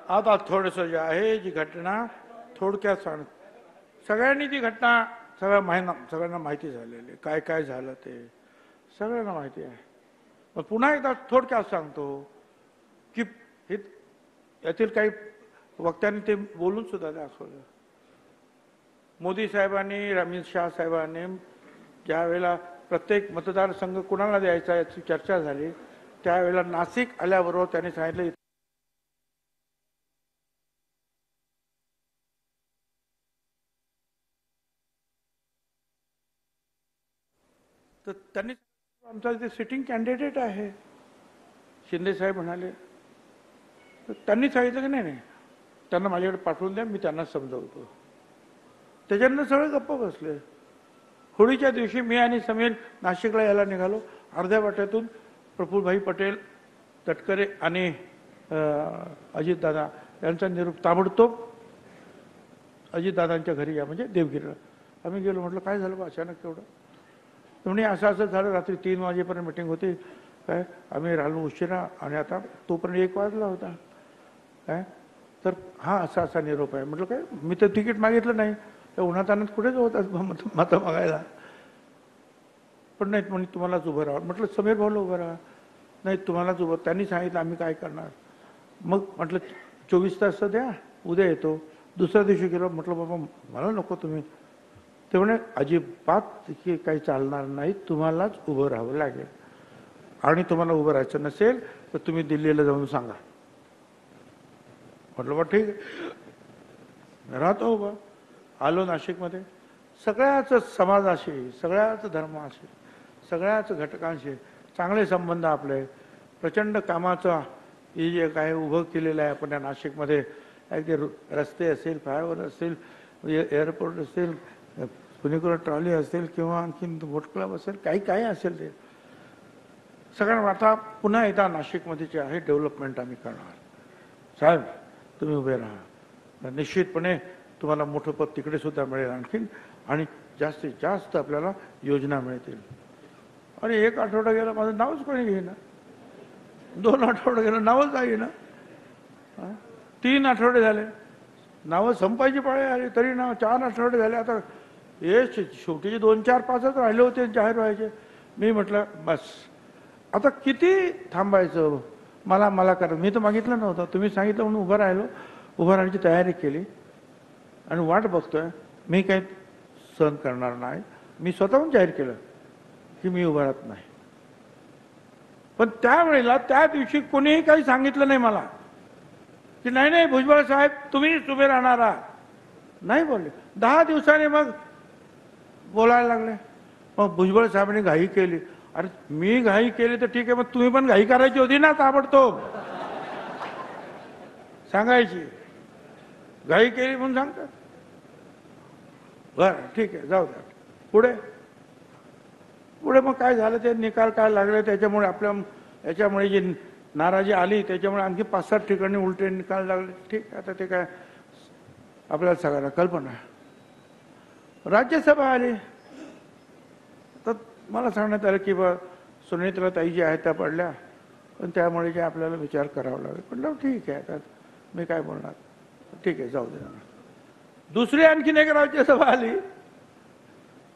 आता थोडंसं जे आहे जी घटना थोडक्यात सांग. सगळ्यांनी ती घटना सगळ्यांना माहिती झालेली, काय काय झालं ते सगळ्यांना माहिती आहे. पण पुन्हा एकदा थोडक्यात सांगतो की हे यातील काही वक्त्यांनी ते बोलून सुद्धा दाखवलं. मोदी साहेबांनी, अमित शहा साहेबांनी ज्या वेळेला प्रत्येक मतदारसंघ कुणाला द्यायचा याची चर्चा झाली, त्यावेळेला नाशिक आल्याबरोबर त्यांनी सांगितलं तर त्यांनी आमचा इथे सिटिंग कॅन्डिडेट आहे शिंदे साहेब म्हणाले. तर त्यांनी सांगितलं की नाही त्यांना माझ्याकडे पाठवून द्या, मी त्यांना समजवतो. त्याच्यानंतर सगळे गप्प बसले. होळीच्या दिवशी मी आणि समीर नाशिकला यायला निघालो. अर्ध्या वाट्यातून प्रफुल्लभाई पटेल, तटकरे आणि अजितदादा यांचा निरोप ताबडतोब अजितदादांच्या घरी या म्हणजे देवगिरीला. आम्ही गेलो. म्हटलं काय झालं बा अचानक तेवढं. म्हणजे असं असं झालं. रात्री 3 वाजेपर्यंत मिटिंग होती काय. आम्ही राहिलो उशिरा आणि आता तोपर्यंत 1 वाजला होता काय. तर हा असा असा निरोप आहे. म्हटलं काय, मी तर तिकीट मागितलं नाही, त्या उन्हातानात कुठेच होतात मतं मागायला. पण नाही म्हणजे तुम्हालाच उभं राहा. म्हटलं समीर भाऊला उभं राहा. नाही तुम्हालाच उभं. त्यांनी सांगितलं आम्ही काय करणार. मग म्हटलं 24 तास द्या, उद्या येतो. दुसऱ्या दिवशी गेलो. म्हटलं बाबा मला नको तुम्ही. ते म्हणे अजिबात की काही चालणार नाही, तुम्हालाच उभं राहावं लागेल आणि तुम्हाला उभं राहायचं नसेल तर तुम्ही दिल्लीला जाऊन सांगा. म्हटलं बा ठीक आहे, राहतो उभा. आलो नाशिकमध्ये. सगळ्याच समाजाशी, सगळ्याच धर्माशी, सगळ्याच घटकांशी चांगले संबंध आपले. प्रचंड कामाचं हे जे काय उभं केलेलं आहे आपण या नाशिकमध्ये, अगदी रस्ते असेल, फ्लायओव्हर असेल, एअरपोर्ट असेल, कुणीकडे ट्रॉली असेल किंवा आणखीन बोट क्लब असेल, काही काही असेल ते सगळं. आता पुन्हा एकदा नाशिकमध्ये जे आहे डेव्हलपमेंट आम्ही करणार. साहेब तुम्ही उभे राहा. निश्चितपणे तुम्हाला मोठं पद तिकडे सुद्धा मिळेल आणखीन आणि जास्तीत जास्त आपल्याला योजना मिळतील. आणि 1 आठवडा गेला माझं नावच कोणी घेईना. 2 आठवडे गेलं नावच येईना. 3 आठवडे झाले नावं संपायची पाळी आली तरी नाव. 4 आठवडे झाले. आता हे शेवटीचे 2, 4, 5च राहिले होते जाहीर व्हायचे. मी म्हटलं बस आता किती थांबायचं. मला करा. मी तर मागितलं नव्हतं, तुम्ही सांगितलं म्हणून उभं राहिलो. उभं राहण्याची तयारी केली आणि वाट बघतोय. मी काही सहन करणार नाही. मी स्वतःहून जाहीर केलं की मी उभं राहत नाही. पण त्यावेळेला त्या दिवशी कोणीही काही सांगितलं नाही मला की नाही नाही भुजबळ साहेब तुम्हीच उभे राहणार आहात. नाही बोलले. 10 दिवसांनी मग बोलायला लागले. मग भुजबळ साहेबांनी घाई केली. अरे मी घाई केली तर ठीक आहे, मग तुम्ही पण घाई करायची होती ना ताबडतोब सांगायची. घाई केली म्हणून सांगतात. बरं ठीक आहे जाऊ द्या. पुढे पुढे मग काय झालं ते निकाल काय लागले त्याच्यामुळे याच्यामुळे जी नाराजी आली त्याच्यामुळे आणखी 5-7 ठिकाणी उलटे निकाल लागले. ठीक आता ते काय आपल्याला सगळ्यांना कल्पना आहे. राज्यसभा आली तर मला सांगण्यात आलं की बा सुनीत्रा ताई जी आहेत त्या पडल्या, पण त्यामुळे जे आपल्याला विचार करावा लागेल. म्हटलं ठीक आहे, आता मी काय बोलणार. ठीक आहे जाऊ दे. दुसरी आणखीन एक राज्यसभा आली.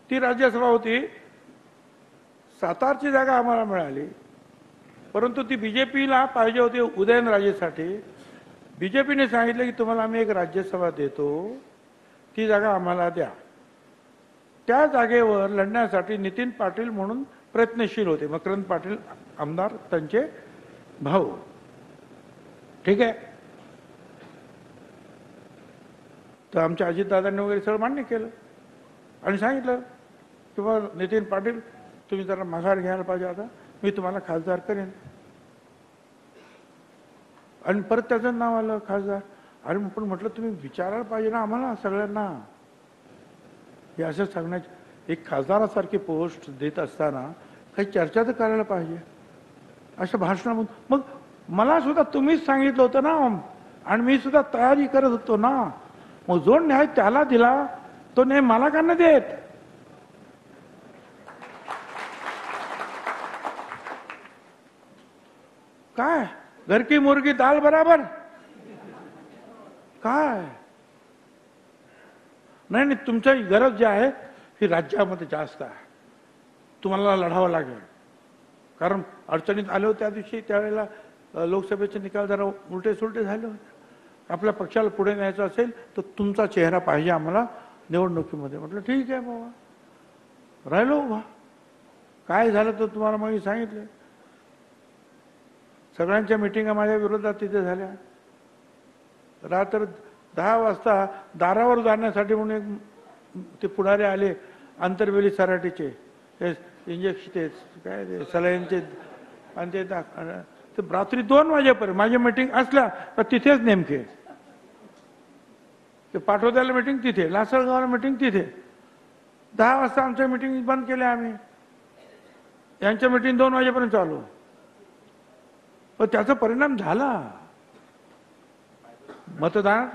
ती राज्यसभा होती सातारची जागा आम्हाला मिळाली, परंतु ती बीजेपीला पाहिजे होती उदयनराजेसाठी. बीजेपीने सांगितलं की तुम्हाला आम्ही एक राज्यसभा देतो, ती जागा आम्हाला द्या. त्या जागेवर लढण्यासाठी नितीन पाटील म्हणून प्रयत्नशील होते. मकरंद पाटील आमदार त्यांचे भाऊ. ठीक आहे. तर आमच्या अजितदादांनी वगैरे सगळं मान्य केलं आणि सांगितलं की बा नितीन पाटील तुम्ही जरा माघार घ्यायला पाहिजे, आता मी तुम्हाला खासदार करेन. आणि परत त्याचं नाव आलं खासदार. अरे पण म्हटलं तुम्ही विचारायला पाहिजे ना आम्हाला सगळ्यांना. हे असं सांगण्याची एक खासदारासारखी पोस्ट देत असताना काही चर्चा तर करायला पाहिजे. अशा भाषणामधून मग मला सुद्धा तुम्हीच सांगितलं होतं ना आणि मी सुद्धा तयारी करत होतो ना. मग जो न्याय त्याला दिला तो न्याय मला का नाही देत. काय घर की मुर्गी दाल बराबर. काय नाही नाही, तुमची गरज जी आहे ही राज्यामध्ये जास्त आहे, तुम्हाला लढावं लागेल. कारण अडचणीत आले होते त्या दिवशी, त्यावेळेला लोकसभेचे निकाल जरा उलटे सुलटे झाले होते. आपल्या पक्षाला पुढे न्यायचं असेल तर तुमचा चेहरा पाहिजे आम्हाला निवडणुकीमध्ये. म्हटलं ठीक आहे बाबा, राहिलो उभा. काय झालं तर तुम्हाला मग सांगितलं. सगळ्यांच्या मिटिंगा माझ्या विरोधात तिथे झाल्या. रात्र 10 वाजता दारावर जाण्यासाठी म्हणून एक ते पुढारी आले, आंतरवेली सराटीचे, इंजेक्शन ते काय ते सलाईनचे, आणि ते रात्री 2 वाजेपर्यंत माझी मिटिंग असल्या तर तिथेच नेमके ते पाठवत्याला मिटिंग तिथे, लासलगावला मिटिंग तिथे. 10 वाजता आमच्या मिटिंग बंद केल्या आम्ही. यांच्या मिटिंग 2 वाजेपर्यंत चालू. पण त्याचा परिणाम झाला, मतदान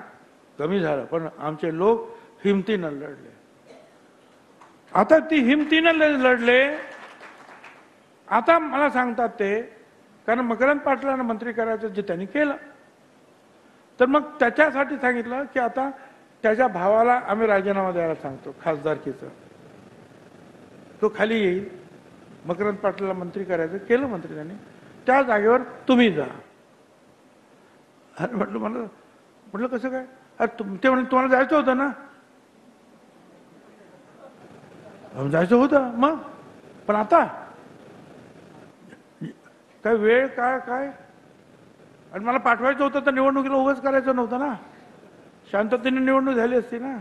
कमी झालं, पण आमचे लोक हिमतीनं लढले. आता ती हिमतीनं लढले. आता मला सांगतात ते, कारण मकरंद पाटलांना मंत्री करायचं जे त्यांनी केलं, तर मग त्याच्यासाठी सांगितलं की आता त्याच्या भावाला आम्ही राजीनामा द्यायला सांगतो खासदारकीचा, तो खाली येईल. मकरंद पाटलाला मंत्री करायचं, केलं मंत्री त्यांनी. त्या जागेवर तुम्ही जा. अरे म्हटलं कसं काय? अरे ते म्हणजे तुम्हाला जायचं होतं ना? जायचं होतं मग, पण आता काय वेळ काय काय, आणि मला पाठवायचं होतं तर निवडणुकीला उगाच करायचं नव्हतं ना, शांततेने निवडणूक झाली असती ना.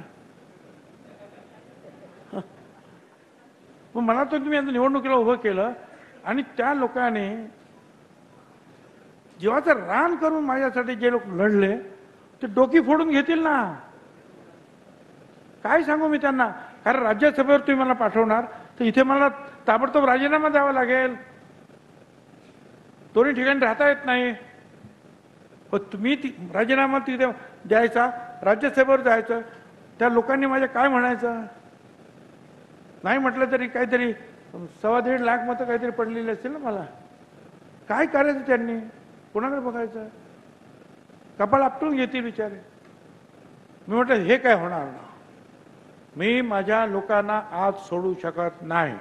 मग मला तर तुम्ही आता निवडणुकीला उभं केलं, आणि त्या लोकांनी जीवाचं रान करून माझ्यासाठी जे लोक लढले ते डोकी फोडून घेतील ना. काय सांगू मी त्यांना? कारण राज्यसभेवर तुम्ही मला पाठवणार तर इथे मला ताबडतोब राजीनामा द्यावा लागेल. दोन्ही ठिकाणी राहता येत नाही. पण तुम्ही राजीनामा तिथे द्यायचा, राज्यसभेवर जायचं, त्या लोकांनी माझ्या काय म्हणायचं? नाही म्हटलं तरी काहीतरी 1.25 लाख मतं काहीतरी पडलेली असतील ना मला. काय करायचं त्यांनी? कोणाकडे बघायचं? कपाळ आपटून घेतील बिचारे. मी म्हटलं हे काय होणार ना. मी माझ्या लोकांना आज सोडू शकत नाही.